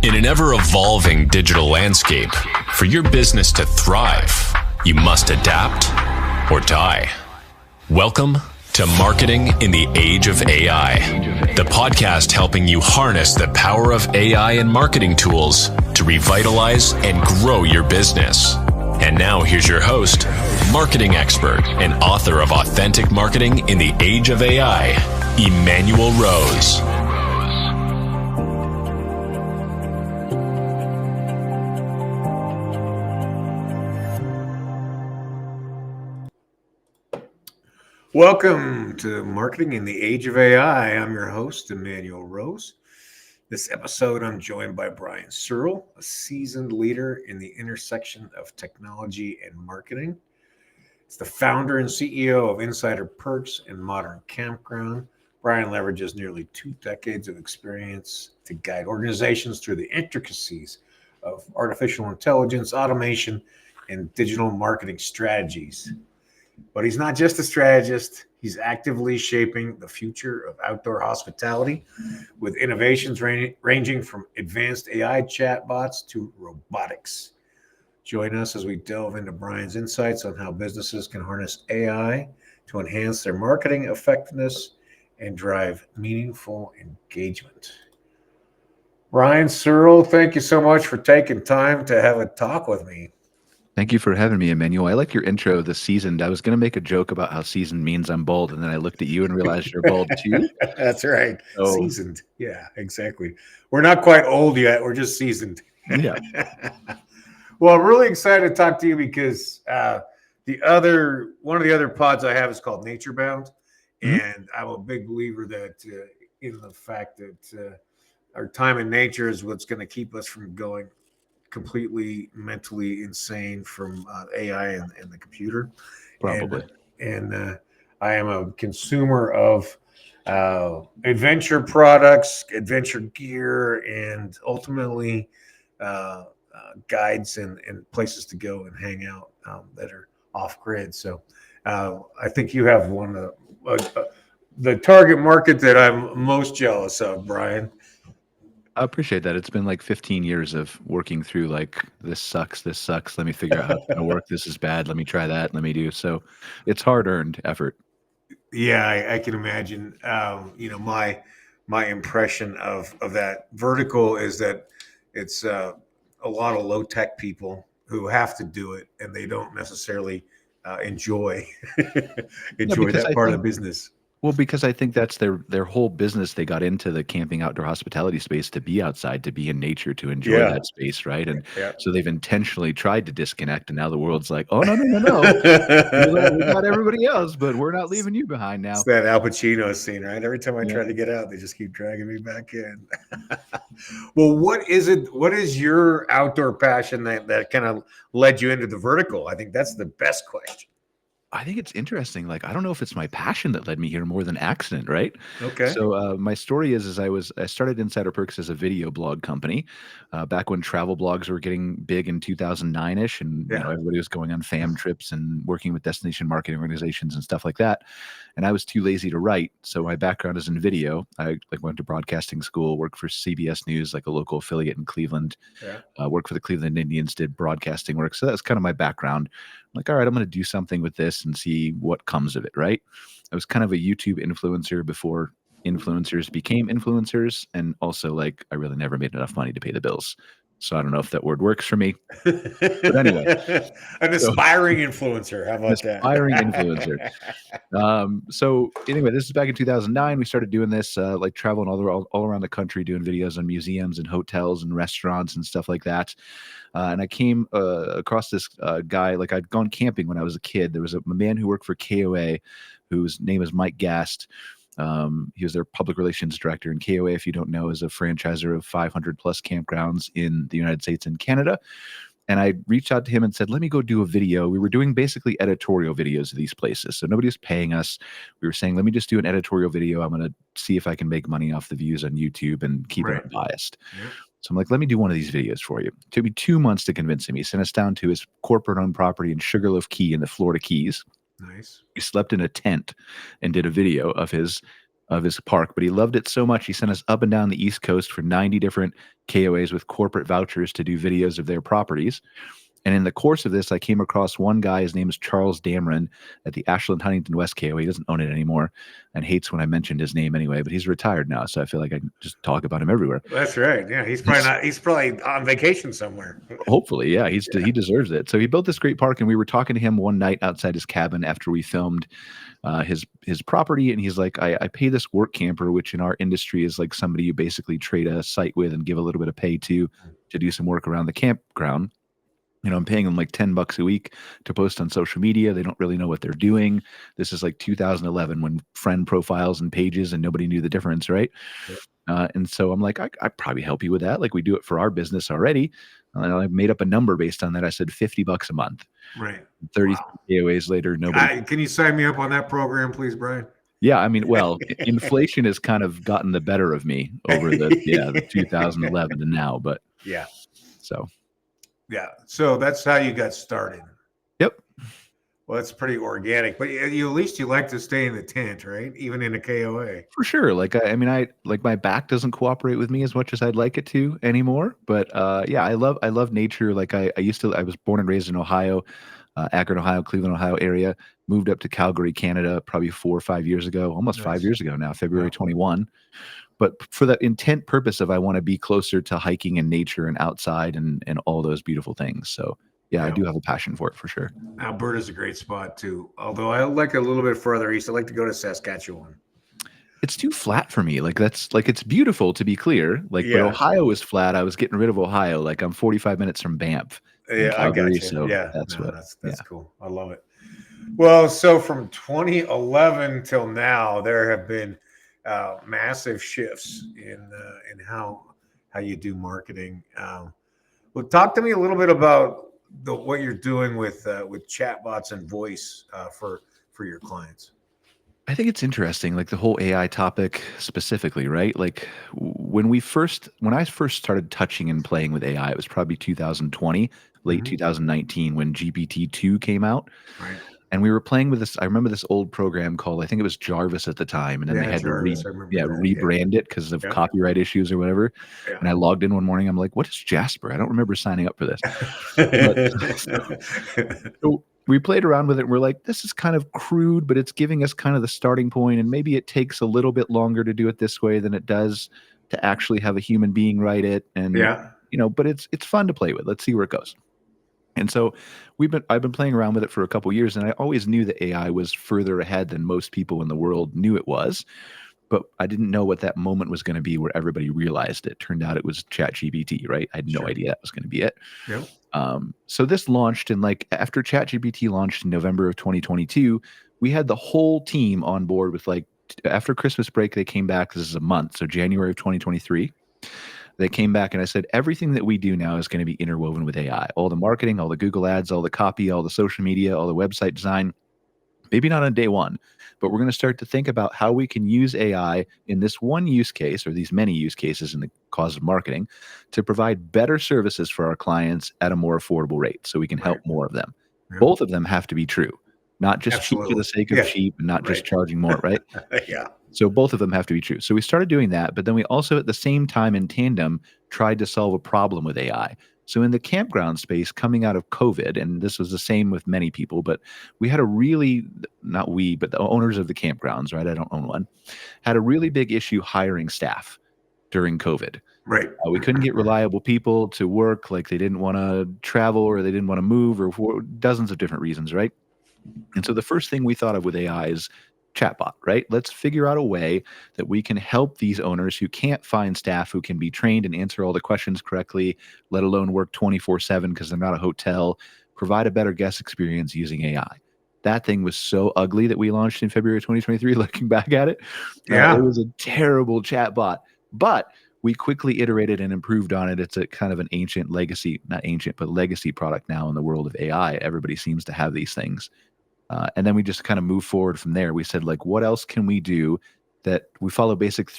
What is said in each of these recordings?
In an ever-evolving digital landscape, for your business to thrive, you must adapt or die. Welcome to Marketing in the Age of AI, the podcast helping you harness the power of AI and marketing tools to revitalize and grow your business. And now here's your host, marketing expert and author of Authentic Marketing in the Age of AI, Emanuel Rose. Welcome to Marketing in the Age of AI. I'm your host, Emanuel Rose. This episode, I'm joined by Brian Searle, a seasoned leader in the intersection of technology and marketing. He's the founder and CEO of Insider Perks and Modern Campground. Brian leverages nearly 2 decades of experience to guide organizations through the intricacies of artificial intelligence, automation, and digital marketing strategies. But he's not just a strategist. He's actively shaping the future of outdoor hospitality with innovations ranging from advanced AI chatbots to robotics. Join us as we delve into Brian's insights on how businesses can harness AI to enhance their marketing effectiveness and drive meaningful engagement. Brian Searle, thank you so much for taking time to have a talk with me. Thank you for having me, Emanuel. I like your intro, the seasoned. I was going to make a joke about how seasoned means I'm bald, and then I looked at you and realized you're bald too. That's right. So, seasoned. Yeah, exactly. We're not quite old yet. We're just seasoned. Yeah. Well, I'm really excited to talk to you because one of the other pods I have is called Nature Bound. And I'm a big believer that in the fact that our time in nature is what's going to keep us from going completely mentally insane from AI and the computer. Probably. And I am a consumer of adventure products, adventure gear, and ultimately guides and places to go and hang out that are off grid. So I think you have one of the target market that I'm most jealous of, Brian. I appreciate that. It's been like 15 years of working through like, this sucks. Let me figure out how it's going to work. This is bad. Let me try that. Let me do. So it's hard-earned effort. Yeah, I can imagine. My impression of that vertical is that it's a lot of low-tech people who have to do it, and they don't necessarily enjoy that part of the business. Well, because I think that's their whole business. They got into the camping outdoor hospitality space to be outside, to be in nature, to enjoy that space, right? And so they've intentionally tried to disconnect, and now the world's like, oh, no. we got everybody else, but we're not leaving you behind now. It's that Al Pacino scene, right? Every time I try to get out, they just keep dragging me back in. Well, what is your outdoor passion that kind of led you into the vertical? I think that's the best question. I think it's interesting. Like, I don't know if it's my passion that led me here more than accident, right? Okay. So my story is I started Insider Perks as a video blog company back when travel blogs were getting big in 2009-ish, and everybody was going on fam trips and working with destination marketing organizations and stuff like that. And I was too lazy to write, so my background is in video. I went to broadcasting school, worked for CBS News, like a local affiliate in Cleveland. Worked for the Cleveland Indians, did broadcasting work. So that's kind of my background. I'm like, all right, I'm going to do something with this and see what comes of it, right? I was kind of a YouTube influencer before influencers became influencers, and also like I really never made enough money to pay the bills. So I don't know if that word works for me. But anyway. An aspiring influencer. How about that? Aspiring influencer. So anyway, this is back in 2009. We started doing this, like traveling all around the country, doing videos on museums and hotels and restaurants and stuff like that. And I came across this guy. Like, I'd gone camping when I was a kid. There was a man who worked for KOA, whose name is Mike Gast. He was their public relations director. And KOA, if you don't know, is a franchisor of 500 plus campgrounds in the United States and Canada. And I reached out to him and said, let me go do a video. We were doing basically editorial videos of these places. So nobody was paying us. We were saying, let me just do an editorial video. I'm going to see if I can make money off the views on YouTube and keep it unbiased. Yeah. So I'm like, let me do one of these videos for you. It took me 2 months to convince him. He sent us down to his corporate-owned property in Sugarloaf Key in the Florida Keys. Nice. He slept in a tent and did a video of his of his park, but he loved it so much he sent us up and down the East Coast for 90 different KOAs with corporate vouchers to do videos of their properties. And in the course of this, I came across one guy. His name is Charles Dameron at the Ashland Huntington West KOA. He doesn't own it anymore and hates when I mentioned his name anyway, but he's retired now. So I feel like I can just talk about him everywhere. That's right. Yeah. He's probably on vacation somewhere. Hopefully. Yeah. He deserves it. So he built this great park, and we were talking to him one night outside his cabin after we filmed his property. And he's like, I pay this work camper, which in our industry is like somebody you basically trade a site with and give a little bit of pay to do some work around the campground. I'm paying them like $10 a week to post on social media. They don't really know what they're doing. This is like 2011 when friend profiles and pages and nobody knew the difference, right? Yep. And so I'm like, I probably help you with that. Like we do it for our business already. And I made up a number based on that. I said $50 a month. Right. 30 KOAs later, nobody. Can you sign me up on that program, please, Brian? Yeah, I mean, well, inflation has kind of gotten the better of me over the 2011 to now, but yeah. So. Yeah. So that's how you got started. Yep. Well, that's pretty organic, but at least you like to stay in the tent, right? Even in a KOA. For sure. Like, I mean, my back doesn't cooperate with me as much as I'd like it to anymore. But yeah, I love nature. Like I was born and raised in Ohio, Akron, Ohio, Cleveland, Ohio area, moved up to Calgary, Canada, probably 4 or 5 years ago, almost 5 years ago now, February 21. But for that intent purpose of I want to be closer to hiking and nature and outside and all those beautiful things. So yeah, I do have a passion for it for sure. Alberta's a great spot too. Although I like a little bit further east. I like to go to Saskatchewan. It's too flat for me. Like it's beautiful to be clear. Like, but Ohio is flat. I was getting rid of Ohio. Like I'm 45 minutes from Banff. Yeah, Calgary, I got you. So yeah, that's cool. I love it. Well, so from 2011 till now, there have been massive shifts in how you do marketing. Well, talk to me a little bit about what you're doing with chatbots and voice for your clients. I think it's interesting, like the whole AI topic specifically, right? Like when I first started touching and playing with AI, it was probably 2020, late 2019 when GPT-2 came out. Right. And we were playing with this. I remember this old program called, I think it was Jarvis at the time. And then they had Jarvis, to rebrand it because of copyright issues or whatever. Yeah. And I logged in one morning. I'm like, what is Jasper? I don't remember signing up for this. So we played around with it. And we're like, this is kind of crude, but it's giving us kind of the starting point. And maybe it takes a little bit longer to do it this way than it does to actually have a human being write it. And, but it's fun to play with. Let's see where it goes. And so I've been playing around with it for a couple of years, and I always knew that AI was further ahead than most people in the world knew it was, but I didn't know what that moment was going to be where everybody realized it. Turned out it was ChatGPT, right? I had no idea that was going to be it. Yeah. So this launched, and like after ChatGPT launched in November of 2022, we had the whole team on board with after Christmas break, they came back. This is a month, so January of 2023. They came back and I said, everything that we do now is going to be interwoven with AI. All the marketing, all the Google ads, all the copy, all the social media, all the website design. Maybe not on day one, but we're going to start to think about how we can use AI in this one use case or these many use cases in the cause of marketing to provide better services for our clients at a more affordable rate so we can help more of them. Yeah. Both of them have to be true, not just cheap for the sake of cheap and not just charging more, right? Yeah. So both of them have to be true. So we started doing that, but then we also at the same time in tandem tried to solve a problem with AI. So in the campground space coming out of COVID, and this was the same with many people, but we had but the owners of the campgrounds, right? I don't own one, had a really big issue hiring staff during COVID. Right. We couldn't get reliable people to work. Like they didn't want to travel or they didn't want to move or for dozens of different reasons, right? And so the first thing we thought of with AI is chatbot, right? Let's figure out a way that we can help these owners who can't find staff who can be trained and answer all the questions correctly, let alone work 24/7 because they're not a hotel, provide a better guest experience using AI. That thing was so ugly that we launched in February 2023, looking back at it. It was a terrible chatbot, but we quickly iterated and improved on it. It's a kind of an ancient legacy, not ancient, but legacy product now in the world of AI. Everybody seems to have these things. And then we just kind of move forward from there. We said, like, what else can we do that we follow basically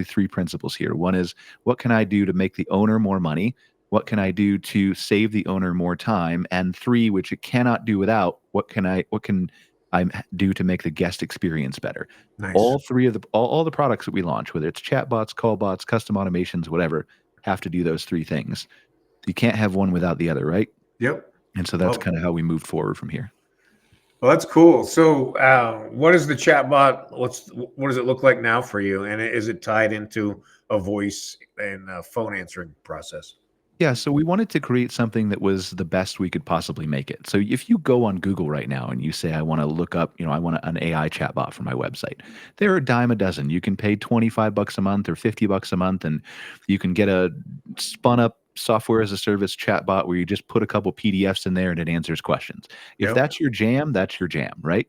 three principles here. One is, what can I do to make the owner more money? What can I do to save the owner more time? And three, which it cannot do without, what can I I do to make the guest experience better. Nice. All three of all the products that we launch, whether it's chatbots, callbots, custom automations, whatever, have to do those three things. You can't have one without the other, right? Yep. And so that's Love it. kind of how we moved forward from here. Well, that's cool. So, what is the chatbot? What does it look like now for you? And is it tied into a voice and phone answering process? Yeah, so we wanted to create something that was the best we could possibly make it. So if you go on Google right now and you say, I want to look up, I want an AI chatbot for my website, there are a dime a dozen. You can pay $25 a month or $50 a month, and you can get a spun up software as a service chatbot where you just put a couple PDFs in there and it answers questions. If Yep. that's your jam, that's your jam, right?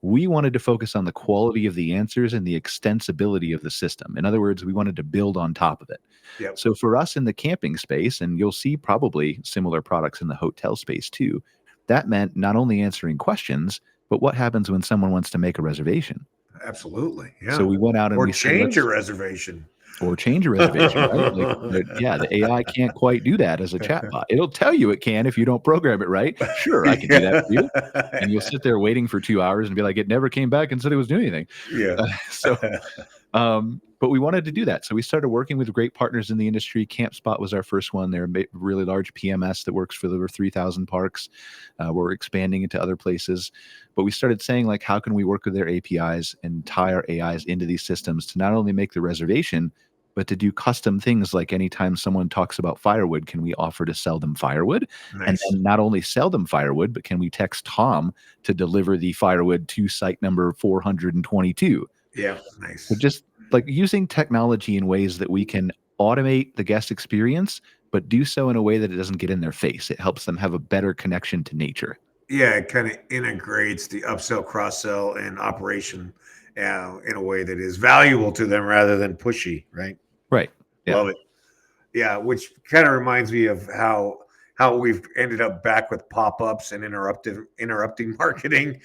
We wanted to focus on the quality of the answers and the extensibility of the system. In other words, we wanted to build on top of it. Yep. So for us in the camping space, and you'll see probably similar products in the hotel space too, that meant not only answering questions, but what happens when someone wants to make a reservation? Absolutely. Yeah. So we went out and Or we said, change a let's reservation. or change a reservation, right? Like, the AI can't quite do that as a chatbot. It'll tell you it can if you don't program it right. Sure, I can do that for you. And you'll sit there waiting for 2 hours and be like, it never came back and said it was doing anything. Yeah. But we wanted to do that. So we started working with great partners in the industry. CampSpot was our first one. They're a really large PMS that works for over 3,000 parks. We're expanding into other places. But we started saying, like, how can we work with their APIs and tie our AIs into these systems to not only make the reservation, but to do custom things, like anytime someone talks about firewood, can we offer to sell them firewood? Nice. And then not only sell them firewood, but can we text Tom to deliver the firewood to site number 422? Yeah. Nice. So just like using technology in ways that we can automate the guest experience, but do so in a way that it doesn't get in their face. It helps them have a better connection to nature. Yeah, it kind of integrates the upsell, cross sell, and operation in a way that is valuable to them rather than pushy, right? Right. Yeah. Love it. Yeah, which kind of reminds me of how we've ended up back with pop-ups and interrupting marketing,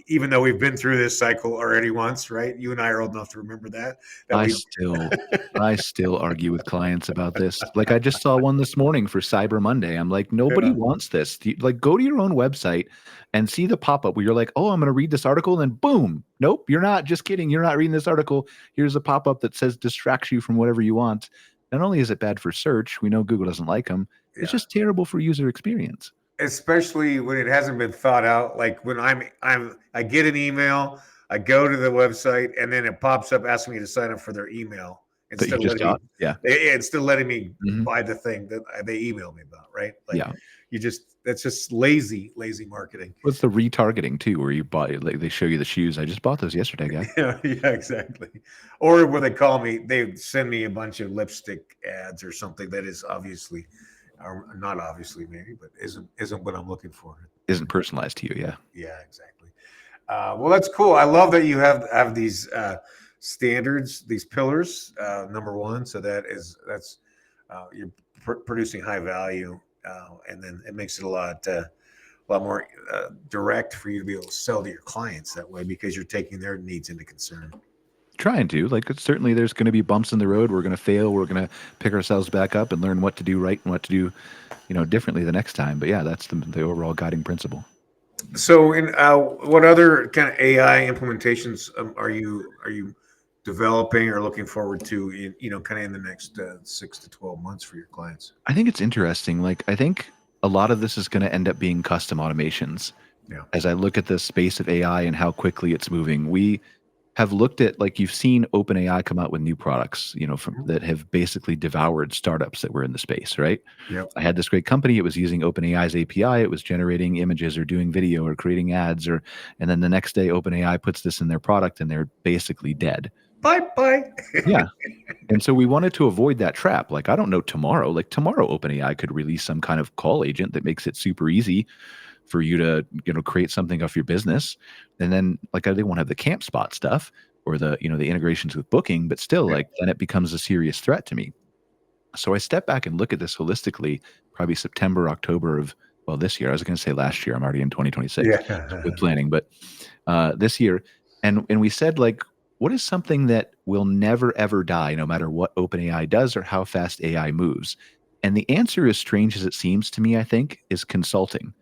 even though we've been through this cycle already once, right? You and I are old enough to remember that I still argue with clients about this. Like, I just saw one this morning for Cyber Monday. I'm like, nobody wants this. Like, go to your own website and see the pop-up where you're like, oh, I'm going to read this article, and then boom, nope, you're not. Just kidding. You're not reading this article. Here's a pop-up that says distracts you from whatever you want. Not only is it bad for search, we know Google doesn't like them. It's just terrible for user experience. Especially when it hasn't been thought out. Like when I get an email, I go to the website, and then it pops up asking me to sign up for their email instead of letting me buy the thing that they emailed me about, right? Like, that's just lazy marketing. What's the retargeting too, where you buy, like, they show you the shoes? I just bought those yesterday, guy. Yeah, exactly. Or where they call me, they send me a bunch of lipstick ads or something that is obviously, or not obviously maybe, but isn't what I'm looking for. Isn't personalized to you, yeah. Yeah, exactly. Well, that's cool. I love that you have these standards, these pillars. Number one, so that's you're producing high value, and then it makes it a lot more direct for you to be able to sell to your clients that way, because you're taking their needs into concern. Trying to, like, certainly there's going to be bumps in the road. We're going to fail. We're going to pick ourselves back up and learn what to do right and what to do, differently the next time. But yeah, that's the overall guiding principle. So, what other kind of AI implementations are you developing or looking forward to, kind of in the next 6 to 12 months for your clients? I think it's interesting. Like, I think a lot of this is going to end up being custom automations. Yeah. As I look at the space of AI and how quickly it's moving, we have looked at, like, you've seen OpenAI come out with new products, that have basically devoured startups that were in the space, right? Yep. I had this great company. It was using OpenAI's API. It was generating images or doing video or creating ads, and then the next day OpenAI puts this in their product and they're basically dead. Bye. Yeah. And so we wanted to avoid that trap. Like, I don't know, tomorrow OpenAI could release some kind of call agent that makes it super easy for you to, create something off your business. And then, like, they won't have the CampSpot stuff or the, the integrations with booking, but still, like, then it becomes a serious threat to me. So I step back and look at this holistically, probably September, October of, well, this year. I was going to say last year. I'm already in 2026 with planning, but this year. And we said, like, what is something that will never, ever die, no matter what OpenAI does or how fast AI moves? And the answer, as strange as it seems to me, I think, is consulting.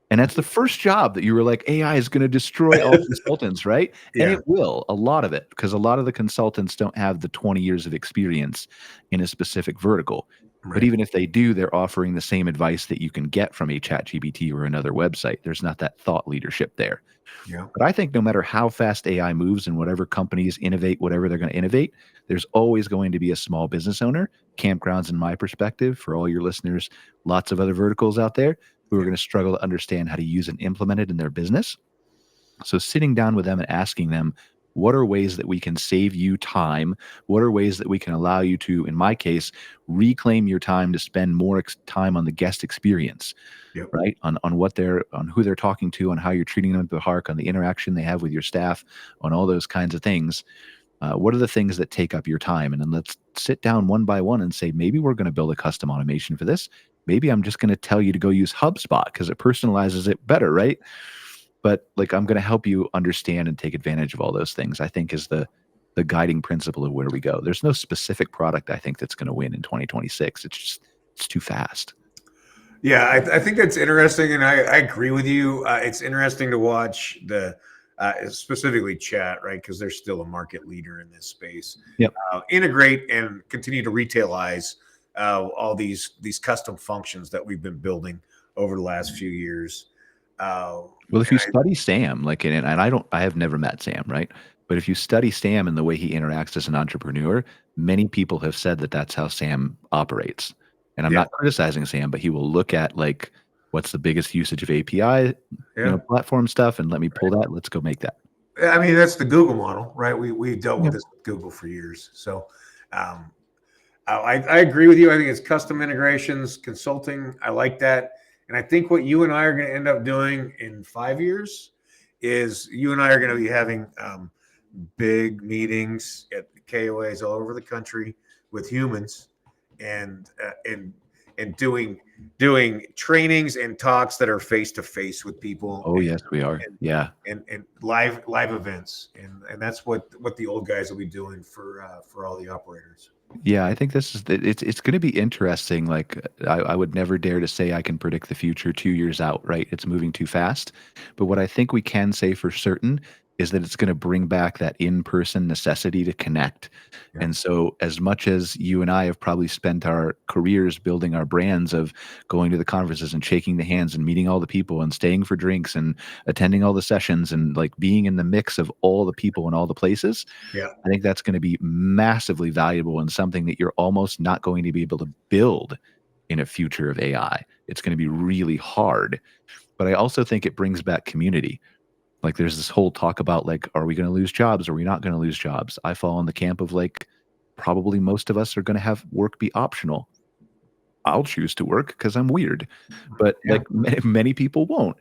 And that's the first job that you were like, AI is going to destroy all consultants, right? And Yeah. it will, a lot of it, because a lot of the consultants don't have the 20 years of experience in a specific vertical. But Right. even if they do, they're offering the same advice that you can get from a ChatGPT or another website. There's not that thought leadership there. Yeah. But I think no matter how fast AI moves and whatever companies innovate, whatever they're going to innovate, there's always going to be a small business owner. Campgrounds, in my perspective, for all your listeners, lots of other verticals out there who are Yeah. going to struggle to understand how to use and implement it in their business. So sitting down with them and asking them, what are ways that we can save you time? What are ways that we can allow you to, in my case, reclaim your time to spend more time on the guest experience, Yep. right? On what they're, on who they're talking to, on how you're treating them at the heart, on the interaction they have with your staff, on all those kinds of things. What are the things that take up your time? And then let's sit down one by one and say, maybe we're going to build a custom automation for this. Maybe I'm just going to tell you to go use HubSpot because it personalizes it better, right? But like, I'm going to help you understand and take advantage of all those things, I think is the guiding principle of where we go. There's no specific product I think that's going to win in 2026. It's just, it's too fast. Yeah, I think that's interesting, and I agree with you. It's interesting to watch the specifically chat, right? Because they're still a market leader in this space. Yep. Integrate and continue to retailize all these custom functions that we've been building over the last few years. Well, if you study Sam, like, and I have never met Sam, right? But if you study Sam and the way he interacts as an entrepreneur, many people have said that that's how Sam operates. And I'm Yeah. not criticizing Sam, but he will look at like, what's the biggest usage of API, Yeah. platform stuff, and let me pull that. Let's go make that. I mean, that's the Google model, right? We dealt with Yep. this with Google for years. So I agree with you. I think it's custom integrations, consulting. I like that. And I think what you and I are going to end up doing in 5 years is you and I are going to be having big meetings at KOAs all over the country with humans and doing trainings and talks that are face to face with people. Oh, yes, we are. And, Yeah. and live events, and that's what the old guys will be doing for all the operators. Yeah, I think this is it's going to be interesting. Like, I would never dare to say I can predict the future 2 years out, right? It's moving too fast. But what I think we can say for certain is that it's going to bring back that in-person necessity to connect. Yeah. And so as much as you and I have probably spent our careers building our brands of going to the conferences and shaking the hands and meeting all the people and staying for drinks and attending all the sessions and like being in the mix of all the people in all the places, Yeah. I think that's going to be massively valuable and something that you're almost not going to be able to build in a future of AI. It's going to be really hard. But I also think it brings back community. Like, there's this whole talk about like, are we going to lose jobs? Are we not going to lose jobs? I fall in the camp of like, probably most of us are going to have work be optional. I'll choose to work because I'm weird, but Yeah. like many people won't.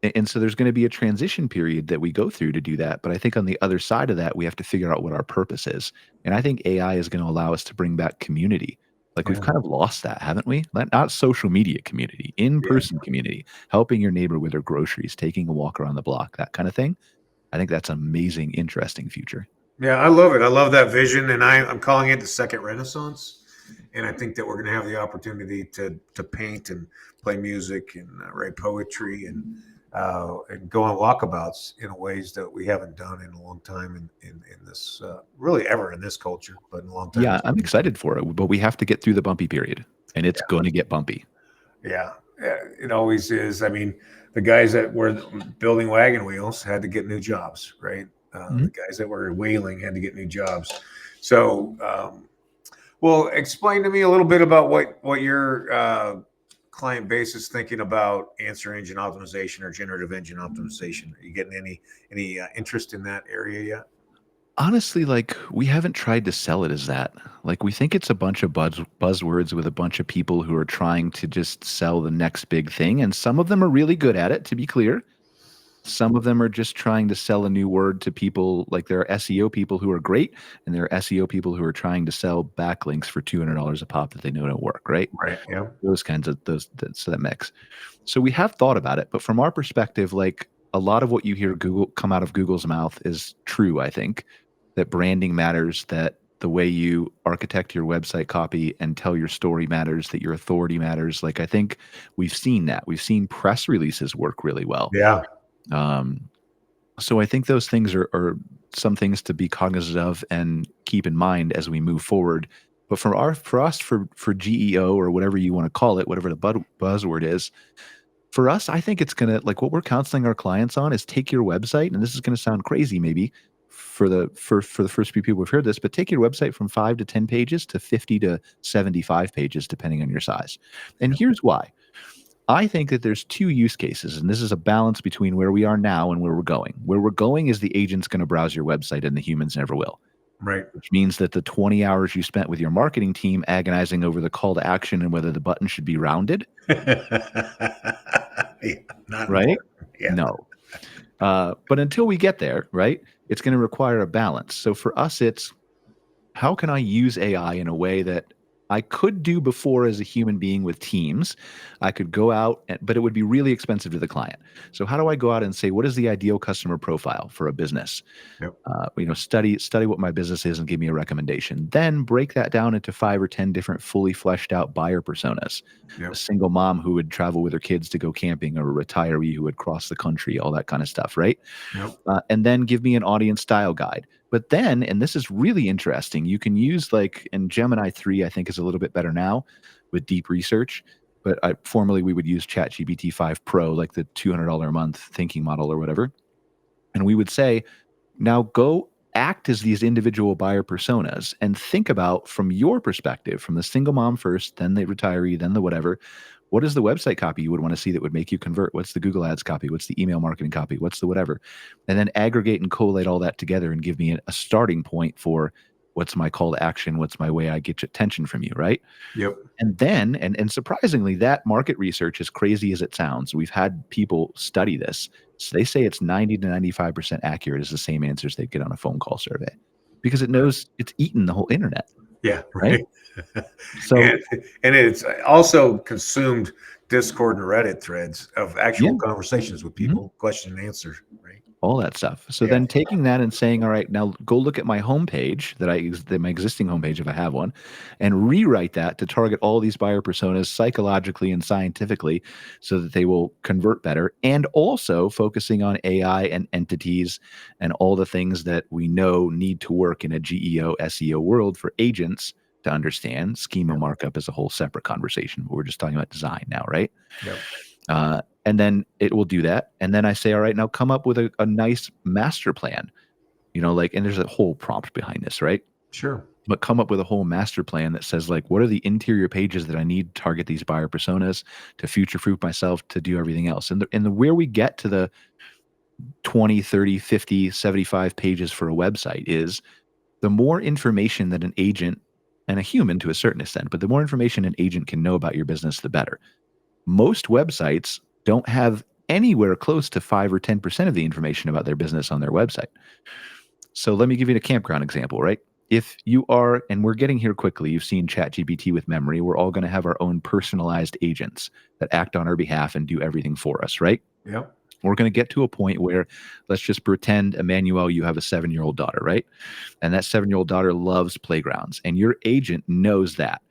And so there's going to be a transition period that we go through to do that. But I think on the other side of that, we have to figure out what our purpose is. And I think AI is going to allow us to bring back community. Like, we've Yeah. kind of lost that, haven't we? Not social media community, in-person community, helping your neighbor with their groceries, taking a walk around the block, that kind of thing. I think that's an amazing, interesting future. Yeah, I love it. I love that vision, and I'm calling it the second renaissance. And I think that we're going to have the opportunity to paint and play music and write poetry and go on walkabouts in ways that we haven't done in a long time in this really ever in this culture, but in a long time. Yeah, I'm excited for it, but we have to get through the bumpy period, and it's going to get bumpy. Yeah, it always is. I mean, the guys that were building wagon wheels had to get new jobs, right? The guys that were whaling had to get new jobs. So, well, explain to me a little bit about what your client base is thinking about answer engine optimization or generative engine optimization. Are you getting any interest in that area yet? Honestly, like, we haven't tried to sell it as that. Like, we think it's a bunch of buzzwords with a bunch of people who are trying to just sell the next big thing. And some of them are really good at it, to be clear. Some of them are just trying to sell a new word to people. Like, there are SEO people who are great, and there are SEO people who are trying to sell backlinks for $200 a pop that they know don't work, right? Right. Yeah. Those kinds of so that mix. So we have thought about it, but from our perspective, like, a lot of what you hear Google come out of Google's mouth is true. I think that branding matters, that the way you architect your website copy and tell your story matters, that your authority matters. Like, I think we've seen that. We've seen press releases work really well. Yeah. So I think those things are some things to be cognizant of and keep in mind as we move forward. But for GEO or whatever you want to call it, whatever the buzzword is, for us, I think it's going to, like, what we're counseling our clients on is take your website, and this is going to sound crazy maybe for the first few people who've heard this, but take your website from 5 to 10 pages to 50 to 75 pages, depending on your size. And here's why. I think that there's two use cases, and this is a balance between where we are now and where we're going. Where we're going is the agent's going to browse your website and the humans never will. Right. Which means that the 20 hours you spent with your marketing team agonizing over the call to action and whether the button should be rounded. Not right? Yeah. No. But until we get there, right, it's going to require a balance. So for us, it's how can I use AI in a way that I could do before as a human being with teams? I could go out, but it would be really expensive to the client. So how do I go out and say, what is the ideal customer profile for a business? Yep. Study what my business is and give me a recommendation. Then break that down into 5 or 10 different fully fleshed out buyer personas. Yep. A single mom who would travel with her kids to go camping, or a retiree who would cross the country, all that kind of stuff, right? Yep. And then give me an audience style guide. But then, and this is really interesting, you can use, like, in Gemini 3, I think is a little bit better now with deep research. But formerly we would use ChatGPT 5 Pro, like the $200 a month thinking model or whatever. And we would say, now go act as these individual buyer personas and think about, from your perspective, from the single mom first, then the retiree, then the whatever, what is the website copy you would want to see that would make you convert? What's the Google Ads copy? What's the email marketing copy? What's the whatever? And then aggregate and collate all that together and give me a starting point for what's my call to action? What's my way I get attention from you, right? Yep. And then, and surprisingly, that market research, as crazy as it sounds, we've had people study this. So they say it's 90 to 95% accurate as the same answers they get on a phone call survey, because it knows it's eaten the whole internet. Yeah. Right. So, and it's also consumed Discord and Reddit threads of actual conversations with people, question and answer, right? All that stuff. So then taking that and saying, all right, now go look at my homepage my existing homepage, if I have one, and rewrite that to target all these buyer personas psychologically and scientifically so that they will convert better. And also focusing on AI and entities and all the things that we know need to work in a GEO, SEO world for agents to understand. Schema markup is a whole separate conversation, but we're just talking about design now, right? Yep. And then it will do that. And then I say, all right, now come up with a nice master plan, and there's a whole prompt behind this, right? Sure. But come up with a whole master plan that says, like, what are the interior pages that I need to target these buyer personas, to future-proof myself, to do everything else. And where we get to the 20, 30, 50, 75 pages for a website is the more information that an agent, and a human to a certain extent, but the more information an agent can know about your business, the better. Most websites don't have anywhere close to 5 or 10% of the information about their business on their website. So let me give you a Campground example, right? If you are, and we're getting here quickly, you've seen ChatGPT with memory, we're all going to have our own personalized agents that act on our behalf and do everything for us, right? Yep. We're going to get to a point where, let's just pretend, Emanuel, you have a 7-year-old daughter, right? And that 7-year-old daughter loves playgrounds, and your agent knows that.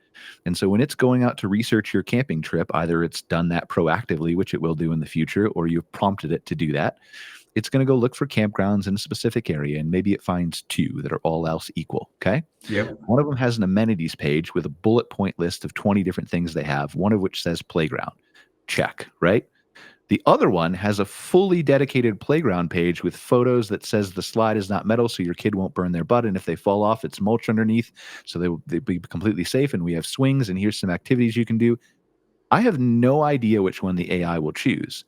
And so when it's going out to research your camping trip, either it's done that proactively, which it will do in the future, or you've prompted it to do that. It's going to go look for campgrounds in a specific area, and maybe it finds 2 that are all else equal. Okay. Yep. One of them has an amenities page with a bullet point list of 20 different things they have, one of which says playground. Check, right? The other one has a fully dedicated playground page with photos that says the slide is not metal, so your kid won't burn their butt. And if they fall off, it's mulch underneath, so they'll be completely safe. And we have swings, and here's some activities you can do. I have no idea which one the AI will choose,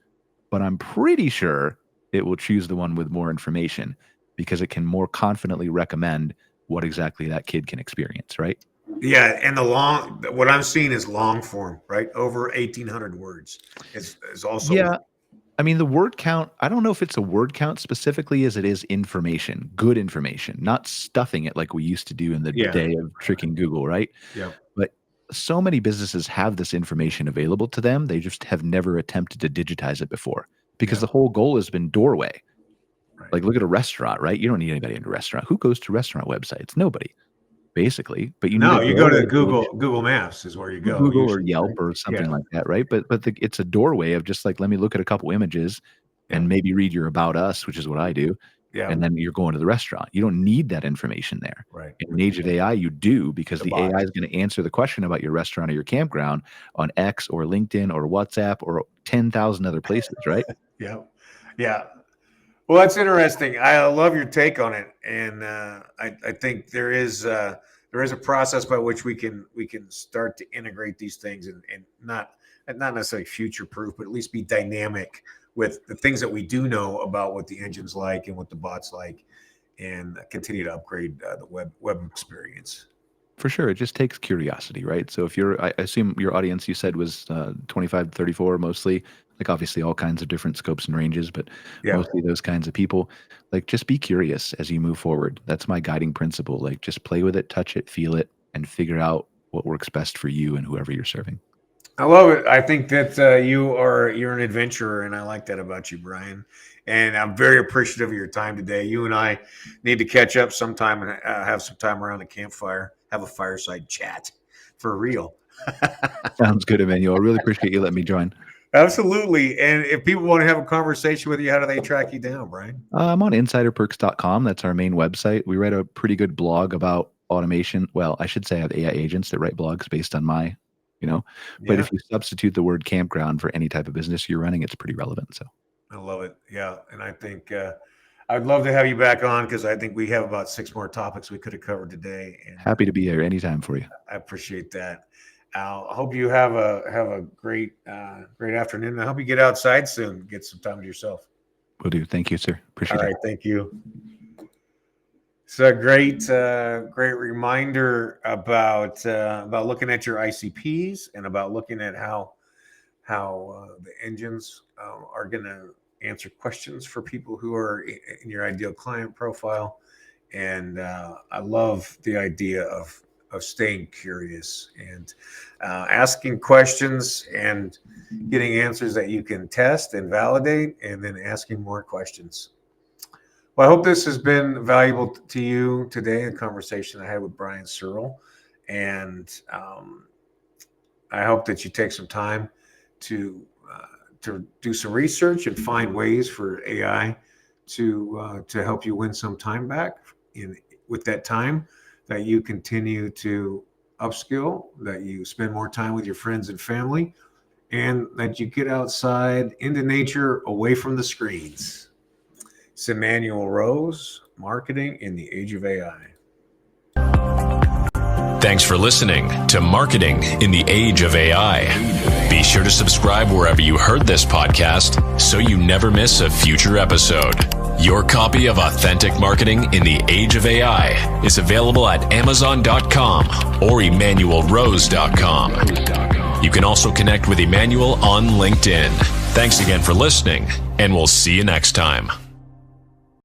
but I'm pretty sure it will choose the one with more information, because it can more confidently recommend what exactly that kid can experience, right? Yeah, and what I'm seeing is long form, right? Over 1,800 words is also. Yeah, I mean, the word count, I don't know if it's a word count specifically as it is information, good information, not stuffing it like we used to do in the day of tricking Google, right? Yeah. But so many businesses have this information available to them. They just have never attempted to digitize it before, because the whole goal has been doorway. Right. Like, look at a restaurant, right? You don't need anybody in a restaurant. Who goes to restaurant websites? Nobody. basically. But you need No, a you go to doorway to which Google Maps is where you go Google or usually, Yelp right? or something Yeah, like that, right? But it's a doorway of just like, let me look at a couple images yeah, and maybe read your about us, which is what I do, yeah, and then you're going to the restaurant. You don't need that information there. right. In the age of AI, you do, because The the AI bots. is going to answer the question about your restaurant or your campground on X or LinkedIn or WhatsApp or 10,000 other places, right? Yeah, yeah. Well, that's interesting. I love your take on it, and I think there is a process by which we can start to integrate these things and not necessarily future proof, but at least be dynamic with the things that we do know about what the engine's like and what the bots like, and continue to upgrade the web experience. For sure. It just takes curiosity, right? So if I assume your audience you said was 25 to 34 mostly, like obviously all kinds of different scopes and ranges, but Yeah, mostly those kinds of people, like just be curious as you move forward. That's my guiding principle. Like just play with it, touch it, feel it, and figure out what works best for you and whoever you're serving. I love it. I think that you're an adventurer, and I like that about you, Brian. And I'm very appreciative of your time today. You and I need to catch up sometime and have some time around the campfire, have a fireside chat for real. Sounds good, Emmanuel. I really appreciate you letting me join. Absolutely. And if people want to have a conversation with you, how do they track you down, Brian? I'm on insiderperks.com. That's our main website. We write a pretty good blog about automation. Well, I should say I have AI agents that write blogs based on my, but Yeah, if you substitute the word campground for any type of business you're running, it's pretty relevant. So I love it. Yeah, and I think I'd love to have you back on because I think we have about 6 more topics we could have covered today, and happy to be here anytime for you. I appreciate that. I hope you have a great great afternoon. I hope you get outside soon, get some time to yourself. Will do. Thank you, sir. Appreciate All right, it. thank you. It's a great reminder about looking at your ICPs and about looking at how the engines are going to answer questions for people who are in your ideal client profile. And I love the idea of staying curious and asking questions and getting answers that you can test and validate, and then asking more questions. Well, I hope this has been valuable to you today, a conversation I had with Brian Searle. And I hope that you take some time to do some research and find ways for AI to help you win some time back. With that time, that you continue to upskill, that you spend more time with your friends and family, and that you get outside into nature, away from the screens. It's Emanuel Rose, Marketing in the Age of AI. Thanks for listening to Marketing in the Age of AI. Be sure to subscribe wherever you heard this podcast so you never miss a future episode. Your copy of Authentic Marketing in the Age of AI is available at Amazon.com or EmanuelRose.com. You can also connect with Emanuel on LinkedIn. Thanks again for listening, and we'll see you next time.